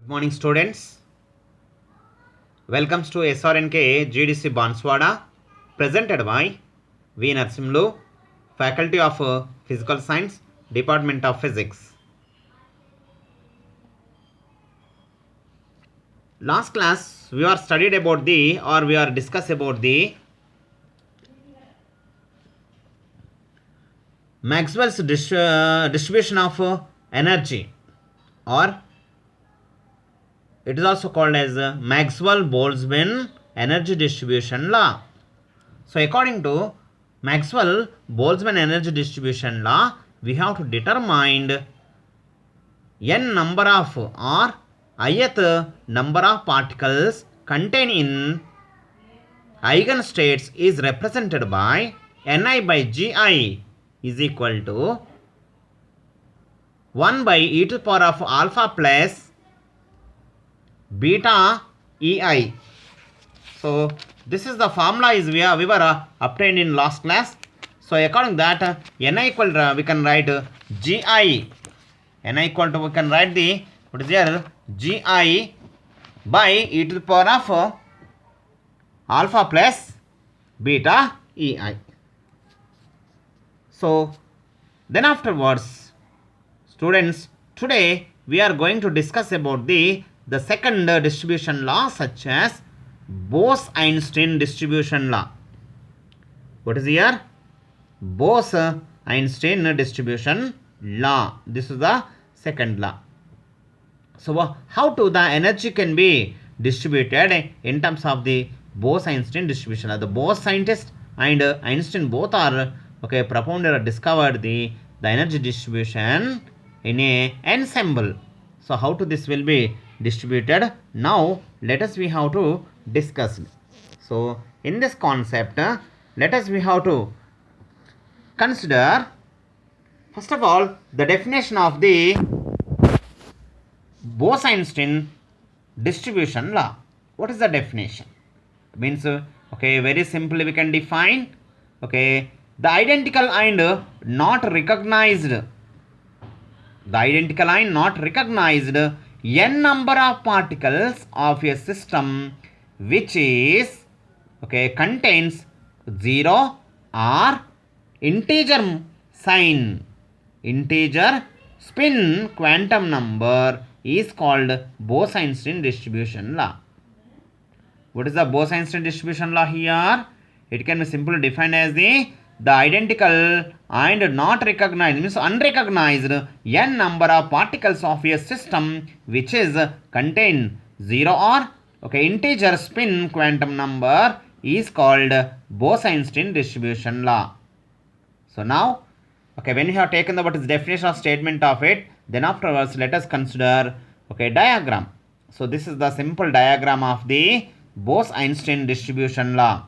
Good morning, students. Welcome to SRNK GDC Banswada, presented by V. Narsimlu, Faculty of Physical Science, Department of Physics. Last class, we are studied about we are discussed about the Maxwell's distribution of energy, or it is also called as Maxwell-Boltzmann energy distribution law. So according to Maxwell-Boltzmann energy distribution law, we have to determine n number of or ith number of particles contained in eigenstates is represented by Ni by Gi is equal to 1 by e to the power of alpha plus beta Ei. So this is the formula is we were obtained in last class. So according to that, Ni equal to, we can write Gi. Ni equal to, we can write the what is here Gi by e to the power of alpha plus beta Ei. So then afterwards, students, today we are going to discuss about the second distribution law, such as Bose Einstein distribution law. What is here? Bose Einstein distribution law. This is the second law. So how to the energy can be distributed in terms of the Bose Einstein distribution? The Bose scientist and Einstein both are propounded or discovered the energy distribution in a ensemble. So how to this will be distributed? Now let us we have to discuss. So in this concept, let us we have to consider first of all the definition of the Bose Einstein distribution law. What is the definition? It means very simply we can define the identical and not recognized n number of particles of a system which is contains 0 or integer spin quantum number is called Bose Einstein distribution law. What is the Bose Einstein distribution law here? It can be simply defined as the identical and not recognized, means unrecognized n number of particles of a system which is contain 0 or integer spin quantum number is called Bose Einstein distribution law. So now when you have taken the what is definition of statement of it, then afterwards let us consider diagram. So this is the simple diagram of the Bose Einstein distribution law.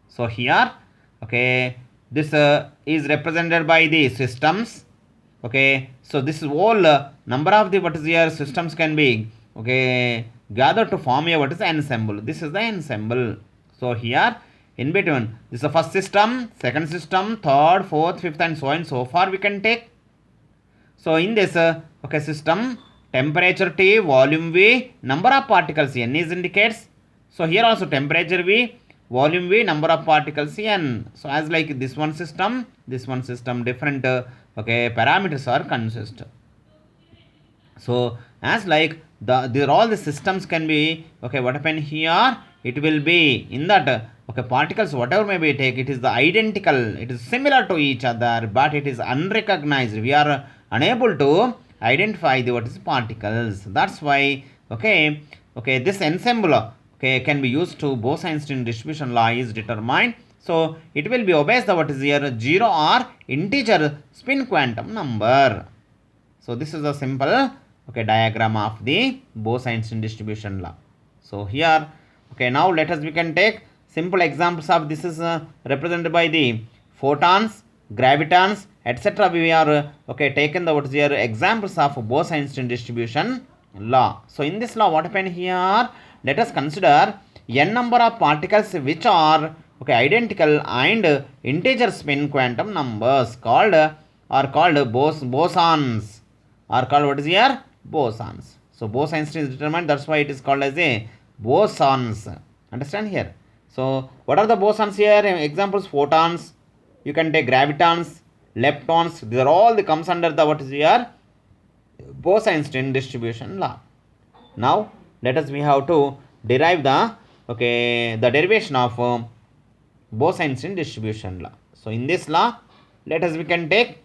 So here this is represented by the systems. So this is all number of the what is here systems can be gathered to form a what is ensemble. This is the ensemble. So here in between, this is the first system, second system, third, fourth, fifth, and so on and so far we can take. So in this system, temperature T, volume V, number of particles N is indicates. So here also temperature V, volume V, number of particles N. So as like this one system, different parameters are consist. So as like all the systems can be what happen here, it will be in that particles whatever may be take, it is the identical, it is similar to each other, but it is unrecognized. We are unable to identify the what is particles. That's why this ensemble can be used to Bose Einstein distribution law is determined. So it will be obeys the what is here 0 or integer spin quantum number. So this is a simple diagram of the Bose Einstein distribution law. So here now let us we can take simple examples of this is represented by the photons, gravitons, etc. We are taken the what is here examples of Bose Einstein distribution law. So in this law what happened here? Let us consider n number of particles which are identical and integer spin quantum numbers are called bosons. Are called what is here? Bosons. So Bose Einstein is determined, that's why it is called as a bosons. Understand here? So what are the bosons here? Examples: photons, you can take gravitons, leptons, these are all the comes under the what is here? Bose Einstein distribution law. Now let us we have to derive the the derivation of Bose Einstein distribution law. So in this law, let us we can take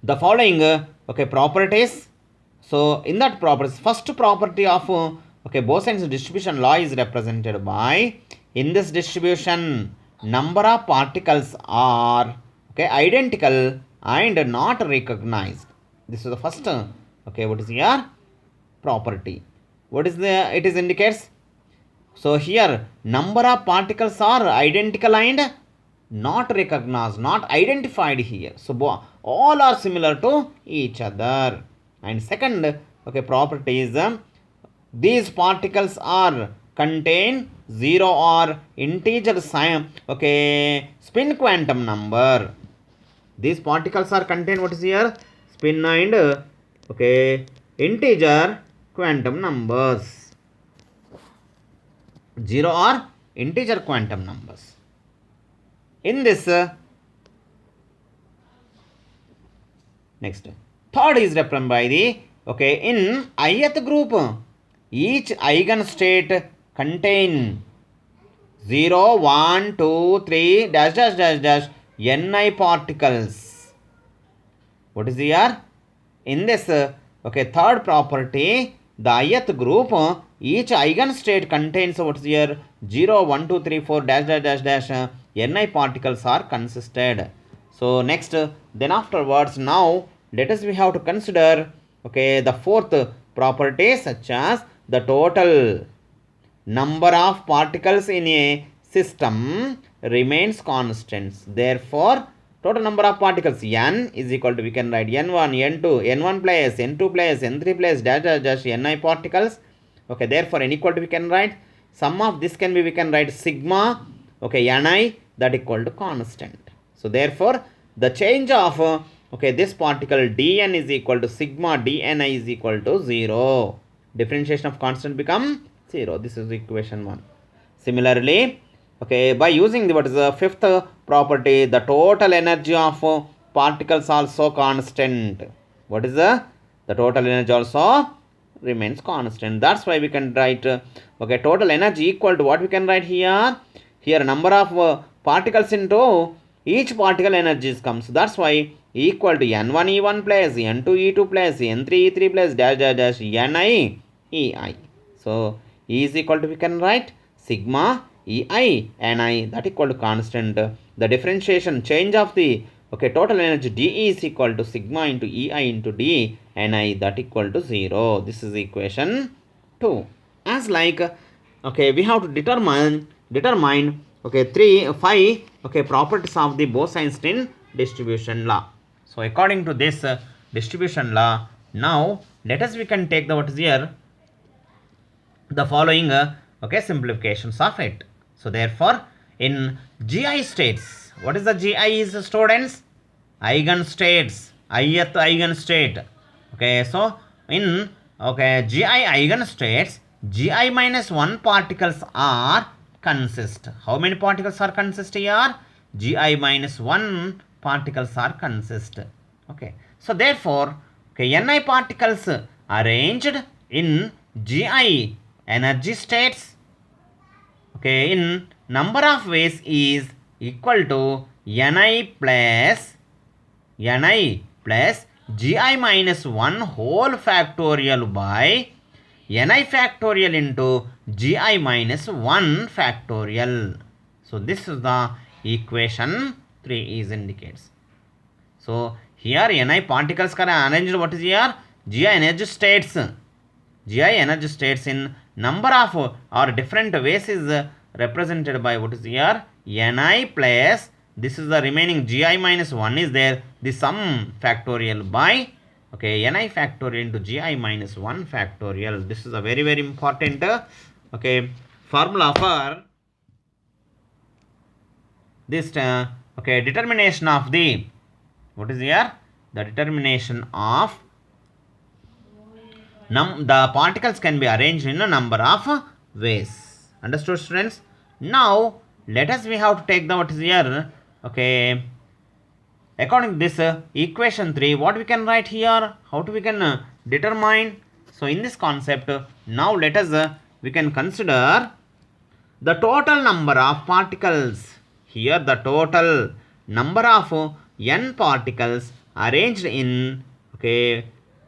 the following properties. So in that properties, first property of Bose Einstein distribution law is represented by, in this distribution, number of particles are identical and not recognized. This is the first what is here property. What is the it is indicates? So here number of particles are identical and not recognized, not identified here. So all are similar to each other. And second property is these particles are contain 0 or integer sign spin quantum number. These particles are contain what is here? Spin and integer quantum numbers. 0 or integer quantum numbers. In this next, third is represented by the in ith group, each eigenstate contain 0, 1, 2, 3 dash dash dash dash ni particles. What is here? In this third property, the ith group, each eigenstate contains what is here? 0, 1, 2, 3, 4 dash dash dash dash ni particles are consisted. So next, then afterwards, now let us we have to consider the fourth property, such as the total number of particles in a system remains constant. Therefore, total number of particles n is equal to, we can write n1, n2, n1 plus, n2 plus, n3 plus dash dash dash ni particles. Therefore n equal to, we can write sum of this can be, we can write sigma ni, that equal to constant. So therefore the change of this particle dn is equal to sigma dni is equal to 0. Differentiation of constant become 0. This is equation 1. Similarly, by using the what is the fifth property, the total energy of particles also constant. What is the total energy also remains constant. That's why we can write total energy equal to what we can write here. Here number of particles into each particle energies comes. That's why equal to n1 e1 plus n2 e2 plus n3 e3 plus dash dash dash ni ei. So E is equal to, we can write sigma ei ni, that equal to constant. The differentiation change of the total energy dE is equal to sigma into ei into d ni, that equal to 0. This is equation 2. As like we have to determine 5 properties of the Bose Einstein distribution law. So according to this distribution law, now let us we can take the what is here the following simplifications of it. So therefore in GI states, what is the GI is, students? Eigenstates, ith eigenstate. So in GI eigenstates, GI minus 1 particles are consist. How many particles are consist here? GI minus 1 particles are consist. So therefore ni particles arranged in GI energy states in number of ways is equal to ni plus GI minus 1 whole factorial by ni factorial into GI minus 1 factorial. So this is the equation 3 is indicates. So here ni particles are arranged what is here? GI energy states. GI energy states in number of or different ways is represented by what is here? Ni plus, this is the remaining GI minus 1 is there, the sum factorial by ni factorial into GI minus 1 factorial. This is a very very important formula for this determination of the what is here? The determination of the particles can be arranged in a number of ways. Understood, students? Now let us we have to take the what is here. Okay, according to this equation 3, what we can write here, how to we can determine. So in this concept, now let us we can consider the total number of particles. Here the total number of n particles arranged in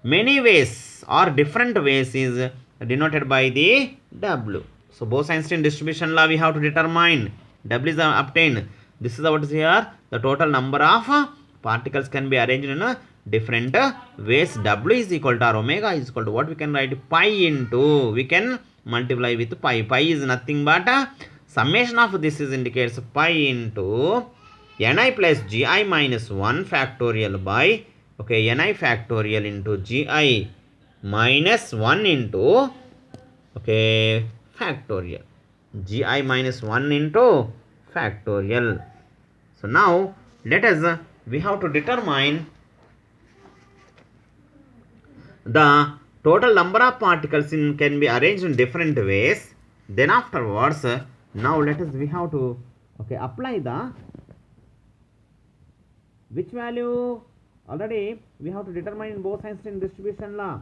many ways or different ways is denoted by the W. So Bose Einstein distribution law we have to determine. W is obtained. This is what is here. The total number of particles can be arranged in different ways. W is equal to or omega is equal to what we can write, pi into, we can multiply with pi. Pi is nothing but summation of this is indicates pi into ni plus gi minus 1 factorial by ni factorial into gi minus 1 into factorial, gi minus 1 into factorial. So now let us we have to determine the total number of particles can be arranged in different ways. Then afterwards, now let us we have to apply the which value already we have to determine in Bose Einstein distribution law.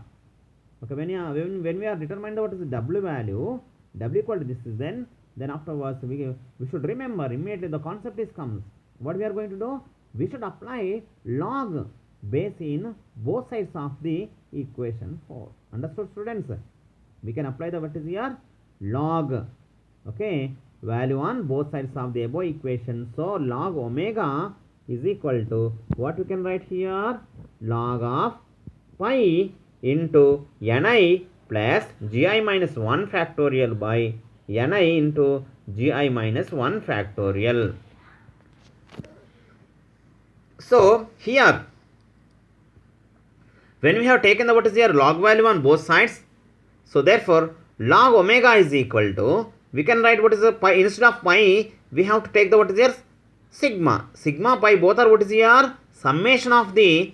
When we are determining what is the W value, W equal to this is then afterwards we should remember immediately the concept is comes. What we are going to do? We should apply log base in both sides of the equation 4. Understood, students? We can apply the what is here log value on both sides of the above equation. So log omega is equal to what we can write here, log of pi into ni plus gi minus 1 factorial by ni into gi minus 1 factorial. So here when we have taken the what is here log value on both sides, so therefore log omega is equal to, we can write what is the pi, instead of pi we have to take the what is here sigma. Sigma pi both are what is here summation of the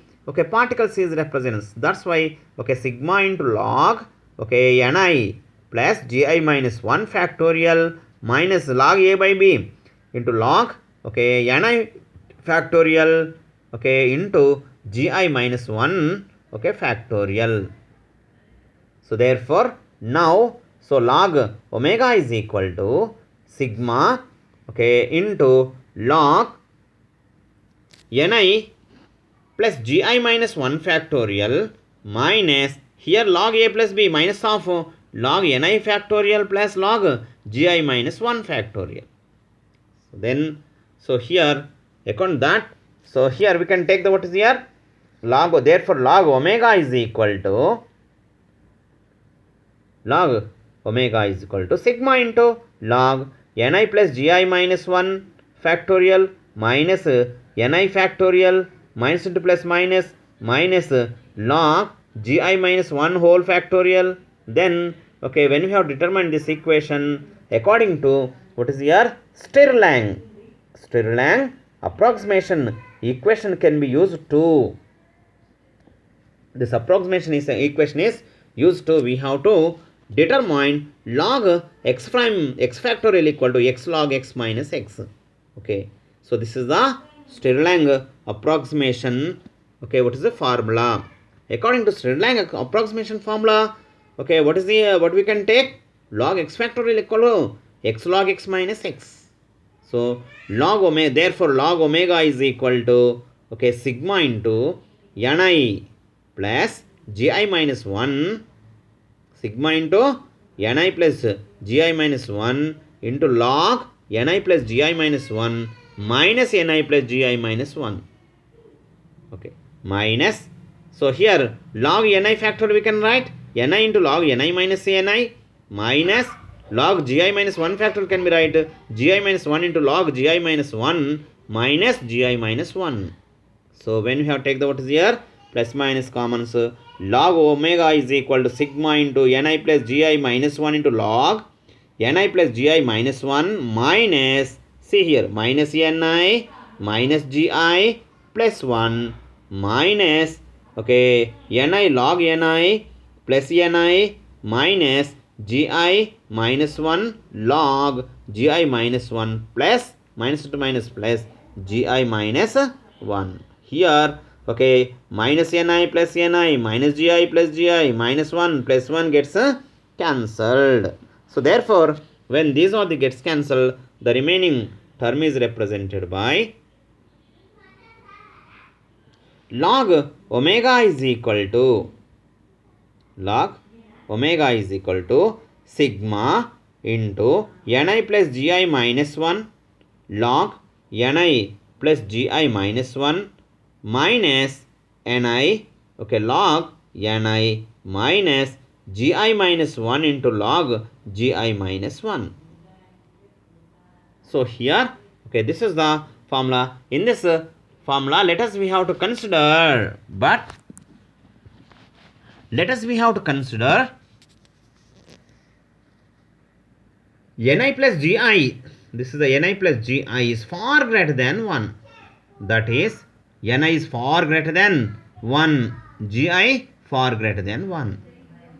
particles is represents. That's why sigma into log ni plus gi minus 1 factorial minus log a by b into log ni factorial into gi minus 1 factorial. So therefore now log omega is equal to sigma into log ni plus gi minus 1 factorial minus here log a plus b minus of log ni factorial plus log gi minus 1 factorial. So then here according to that, so here we can take the what is here log, therefore log omega is equal to sigma into log ni plus gi minus 1 factorial minus ni factorial minus into plus minus log gi minus 1 whole factorial. Then when we have determined this equation according to what is here Stirling approximation equation can be used to, this approximation is equation is used to, we have to determine log x prime x factorial equal to x log x minus x. So this is the Stirling approximation. What is the formula? According to Stirling approximation formula, what is the what we can take, log x factorial equal to x log x minus x. So log omega, therefore log omega is equal to sigma into ni plus gi minus 1, sigma into ni plus gi minus 1 into log ni plus gi minus 1 minus ni plus gi minus 1. Minus, so here log ni factorial we can write ni into log ni minus ni minus log gi minus 1 factorial can be write gi minus 1 into log gi minus 1 minus gi minus 1. So when we have take the what is here plus minus commons, log omega is equal to sigma into ni plus gi minus 1 into log ni plus gi minus 1 minus, see here minus ni minus gi plus 1 minus ni log ni plus ni minus gi minus 1 log gi minus 1 plus minus to minus plus gi minus 1. Here, okay, minus ni plus ni minus gi minus 1 plus 1 gets cancelled. So therefore, when these all the gets cancelled, the remaining term is represented by log omega is equal to sigma into ni plus gi minus 1 log ni plus gi minus 1 minus ni, okay, log ni minus gi minus 1 into log gi minus 1. So here, okay, this is the formula. In this formula, we have to consider ni plus gi. This is the ni plus gi is far greater than 1. That is, ni is far greater than 1, gi far greater than 1.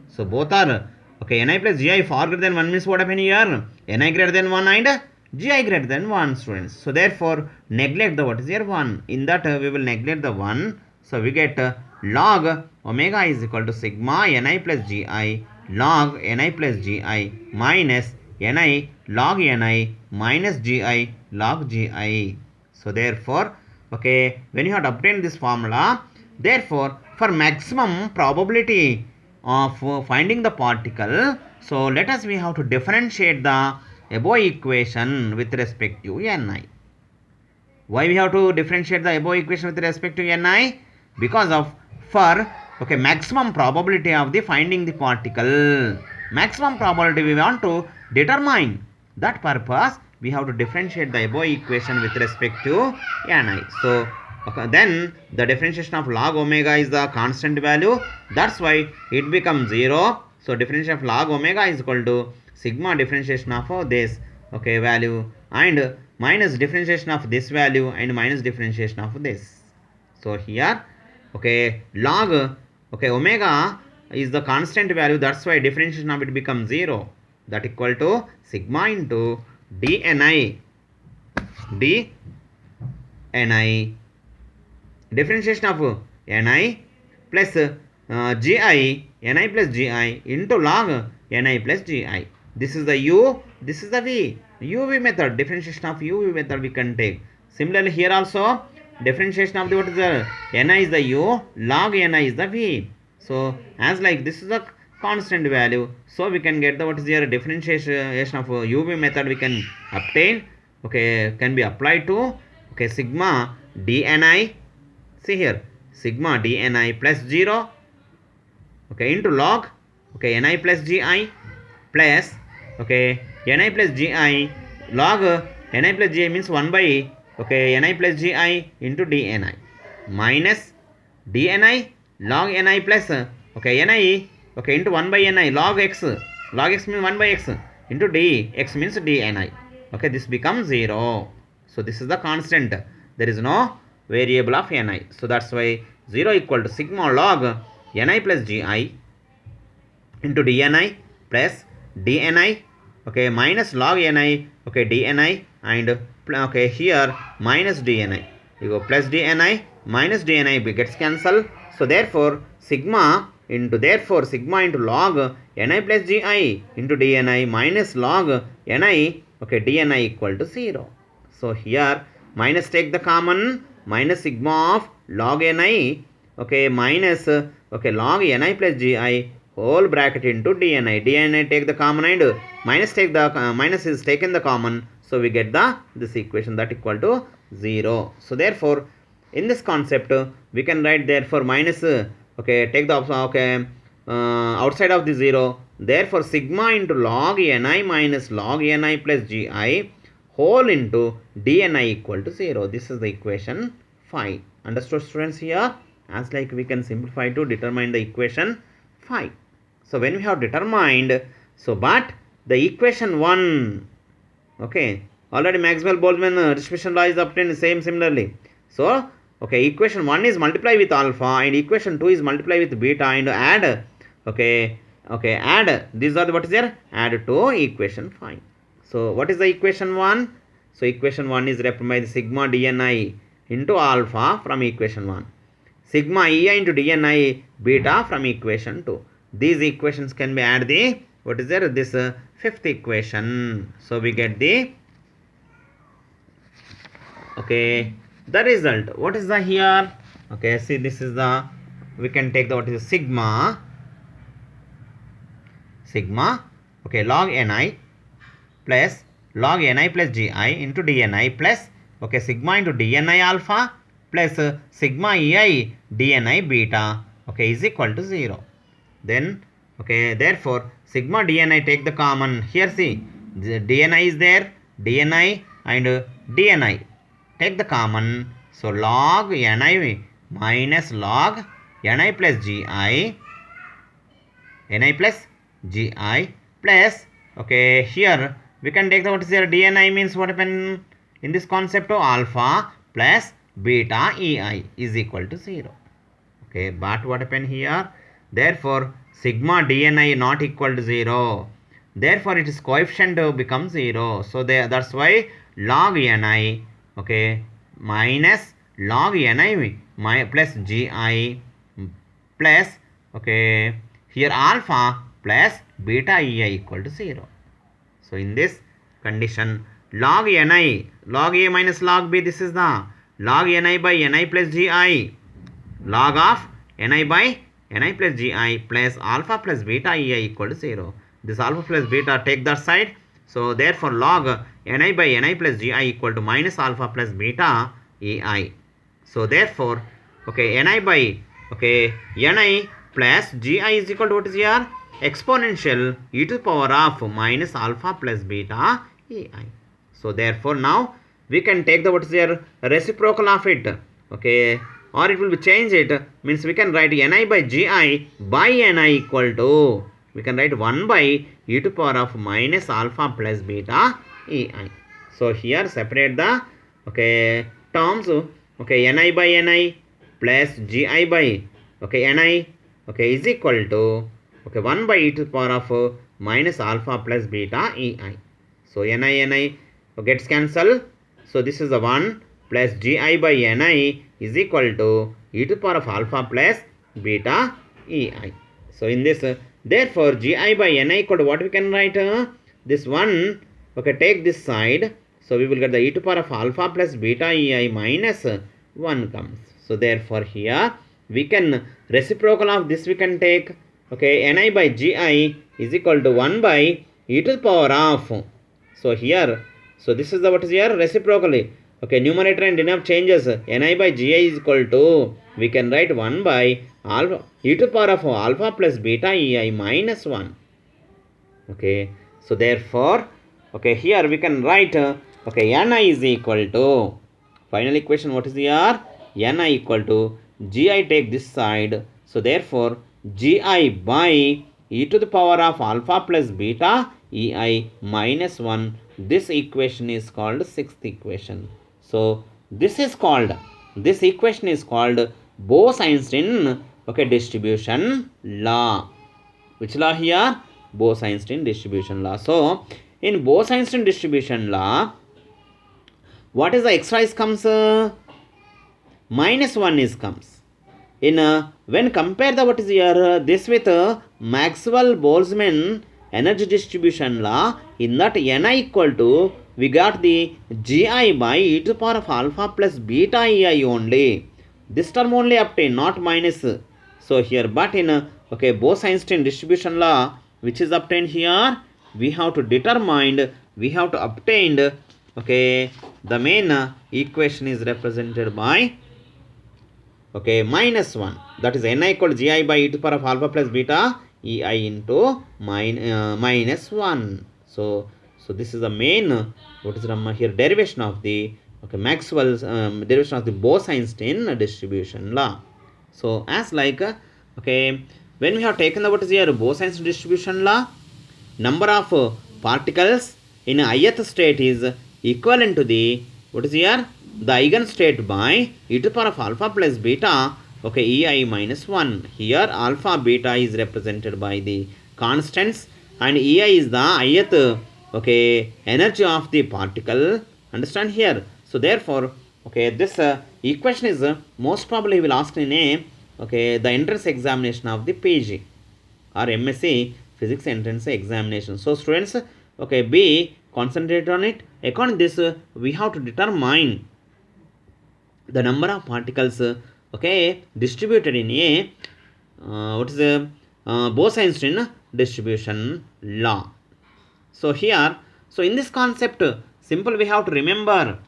So both are, okay, ni plus gi far greater than 1 means what happened here? Ni greater than 1 and gi greater than 1, students. So therefore, neglect the what is here 1. In that we will neglect the 1. So we get log omega is equal to sigma ni plus gi log ni plus gi minus ni log ni minus gi log gi. So therefore, okay, when you have obtained this formula, therefore for maximum probability of finding the particle, so we have to differentiate the above equation with respect to ni. Why we have to differentiate the above equation with respect to ni? Because of okay, maximum probability of the finding the particle. Maximum probability we want to determine. That purpose we have to differentiate the above equation with respect to ni. So okay, then the differentiation of log omega is the constant value. That's why it becomes 0. So differentiation of log omega is equal to sigma differentiation of this, okay, value and minus differentiation of this value and minus differentiation of this. So here, okay, log, okay, omega is the constant value. That's why differentiation of it becomes 0. That equal to sigma into dni differentiation of ni plus gi ni plus gi into log ni plus gi. This is the u, this is the v. uv method, differentiation of uv method we can take. Similarly here also, differentiation of the what is the ni is the u, log ni is the v. So as like this is the constant value, so we can get the what is the differentiation of uv method we can obtain, okay, can be applied to, okay, sigma dni, see here, sigma dni plus 0, okay, into log, okay, ni plus gi plus, okay, ni plus gi log ni plus gi means 1 by, okay, ni plus gi into dni minus dni log ni plus, okay, ni, okay, into 1 by ni log x means 1 by x into d, x means dni. Okay, this becomes 0. So this is the constant. There is no variable of ni. So that's why 0 equal to sigma log ni plus gi into dni plus dni, okay, minus log ni, okay, dni and, okay, here minus dni. You go plus dni minus dni gets cancelled. So therefore sigma into log ni plus gi into dni minus log ni, okay, dni equal to 0. So here minus take the common, minus sigma of log ni, okay, minus, okay, log ni plus gi whole bracket into dni. dni take the common and minus take the minus is taken the common. So we get this equation that equal to 0. So therefore in this concept we can write therefore minus, okay, take the okay, outside of the 0. Therefore sigma into log ni minus log ni plus gi whole into dni equal to 0. This is the equation 5. Understood, students? Here as like we can simplify to determine the equation 5. So when we have determined, so but the equation 1, okay, already Maxwell-Boltzmann distribution law is obtained similarly. So okay, equation 1 is multiply with alpha and equation 2 is multiply with beta and add okay, add these are the, what is there, add to equation 5. So what is the equation 1? So equation 1 is represented by the sigma dni into alpha from equation 1, sigma ei into dni beta from equation 2. These equations can be add the, what is there, this fifth equation. So we get the, okay, the result. What is the here? Okay, see, this is the, we can take the, what is the sigma, okay, log ni plus log ni plus gi into dni plus, okay, sigma into dni alpha plus sigma ei dni beta, okay, is equal to 0. Then, okay, therefore sigma dni, take the common here, see, the dni is there, dni and dni, take the common. So log ni minus log ni plus gi, ni plus gi plus, okay, here we can take the, what is there, dni means what happen in this concept of alpha plus beta ei is equal to 0. Okay, but what happen here? Therefore sigma dni not equal to 0. Therefore its coefficient becomes 0. So that's why log ni, okay, minus log ni plus gi plus, okay, here alpha plus beta ei equal to 0. So in this condition, log ni, log a minus log b, this is the log ni by ni plus gi, log of ni by ni plus gi plus alpha plus beta ei equal to 0. This alpha plus beta take that side. So therefore log ni by ni plus gi equal to minus alpha plus beta ei. So therefore, okay, ni by, okay, ni plus gi is equal to, what is here, exponential e to the power of minus alpha plus beta ei. So therefore now we can take the, what is here, reciprocal of it, okay, or it will be change it, means we can write ni by gi by ni equal to, we can write 1 by e to the power of minus alpha plus beta ei. So here separate the, okay, terms, okay, ni by ni plus gi by, okay, ni, okay, is equal to, okay, 1 by e to the power of minus alpha plus beta ei. So ni gets cancelled. So this is the 1 plus gi by ni is equal to e to the power of alpha plus beta ei. So in this, therefore gi by ni equal to, what we can write, this 1, okay, take this side. So we will get the e to the power of alpha plus beta ei minus 1 comes. So therefore here we can reciprocal of this we can take, okay, ni by gi is equal to 1 by e to the power of, so here, so this is the, what is here, reciprocally, okay, numerator and denominator changes, ni by gi is equal to, we can write 1 by alpha e to the power of alpha plus beta ei minus 1. Okay, so therefore, okay, here we can write, okay, ni is equal to, final equation, what is here, ni equal to gi, take this side. So therefore gi by e to the power of alpha plus beta ei minus 1, this equation is called sixth equation. So this equation is called Bose Einstein, okay, distribution law. Which law here? Bose Einstein distribution law. So in Bose Einstein distribution law, what is the extra is comes, minus 1 is comes. In when compare the, what is here, this with Maxwell-Boltzmann energy distribution law, in that ni equal to, we got the gi by e to the power of alpha plus beta ei only. This term only obtained, not minus. So here, but in, okay, Bose Einstein distribution law, which is obtained here, we have to determine, we have to obtain, okay, the main equation is represented by, okay, minus 1. That is ni equal to gi by e to the power of alpha plus beta ei into minus 1. So this is the main, what is here, derivation of the, okay, Maxwell's derivation of the Bose Einstein distribution law. So as like, okay, when we have taken the, what is here, Bose Einstein distribution law, number of particles in ith state is equivalent to the, what is here, the eigenstate by e to the power of alpha plus beta okay, ei minus 1. Here alpha beta is represented by the constants and ei is the ith okay energy of the particle. Understand here? So therefore, okay, this equation is most probably will ask in a okay the entrance examination of the PG or MSc physics entrance examination. So students, okay, be concentrate on it. According to this, we have to determine the number of particles okay distributed in a what is a Bose Einstein distribution law. So here, so in this concept, simple we have to remember,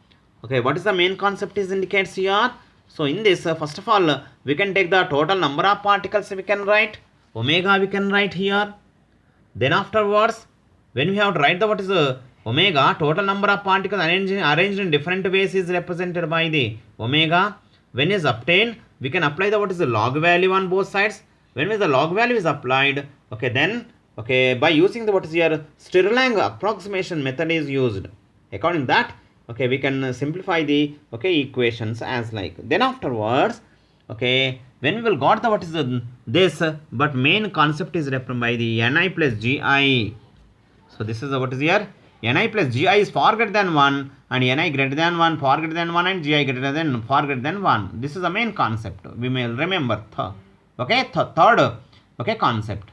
okay, what is the main concept is indicates here. So in this, first of all, we can take the total number of particles we can write, omega we can write here. Then afterwards, when we have to write the what is omega, total number of particles arranged in different ways is represented by the omega. When is obtained, we can apply the what is the log value on both sides. When the log value is applied, okay, then okay by using the what is your Stirling approximation method is used. According to that, okay, we can simplify the okay equations as like. Then afterwards, okay, when we will got the what is this, but main concept is represented by the Ni plus Gi. So this is the what is here, Ni plus Gi is far greater than 1 and Ni greater than 1, far greater than 1 and Gi greater than far greater than 1. This is the main concept. We may remember okay, third okay concept.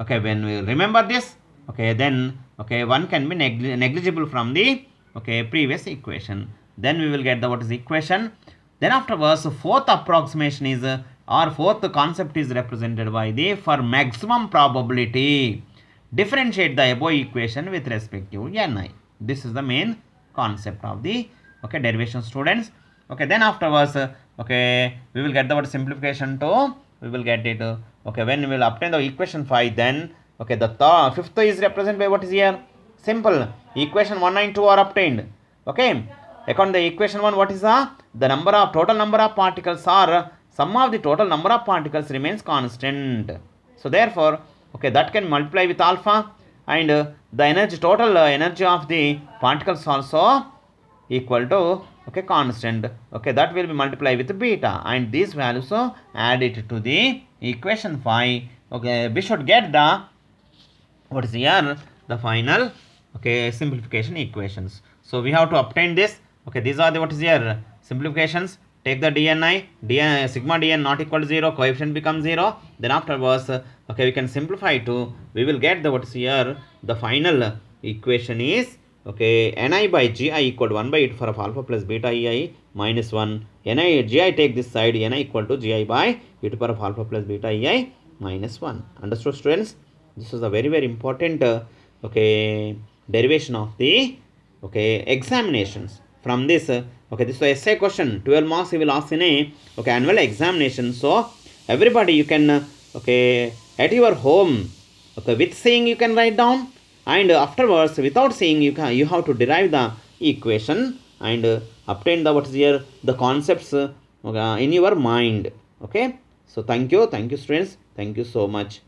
Okay, when we remember this, okay, then okay one can be negligible from the okay previous equation. Then we will get the what is the equation. Then afterwards, fourth approximation is or fourth concept is represented by the for maximum probability. Differentiate the above equation with respect to Ni. This is the main concept of the okay derivation, students. Okay, then afterwards, okay, we will get the what simplification to, we will get it okay when we will obtain the equation 5, then okay the fifth is represented by what is here, simple equation 1 and 2 are obtained. Okay, according to the equation 1, what is the number of total number of particles are sum of the total number of particles remains constant. So therefore, okay, that can multiply with alpha and the energy total energy of the particles also equal to okay constant. Okay, that will be multiplied with beta and these values add it to the equation 5. Okay, we should get the what is here the final okay simplification equations. So we have to obtain this. Okay, these are the what is here simplifications. Take the dni sigma dn not equal to 0, coefficient becomes 0. Then afterwards, okay, we can simplify to, we will get the what is here the final equation is okay ni by gi equal to 1 by 8 for of alpha plus beta ei minus 1. Ni gi take this side, ni equal to gi by e to power of alpha plus beta ei minus 1. Understood, students? This is a very very important okay derivation of the okay examinations. From this okay, this is a essay question, 12 marks he will ask in a okay annual examination. So everybody you can okay at your home okay with seeing you can write down, and afterwards without seeing you have to derive the equation and obtain the what is here the concepts in your mind. Okay, so thank you students, thank you so much.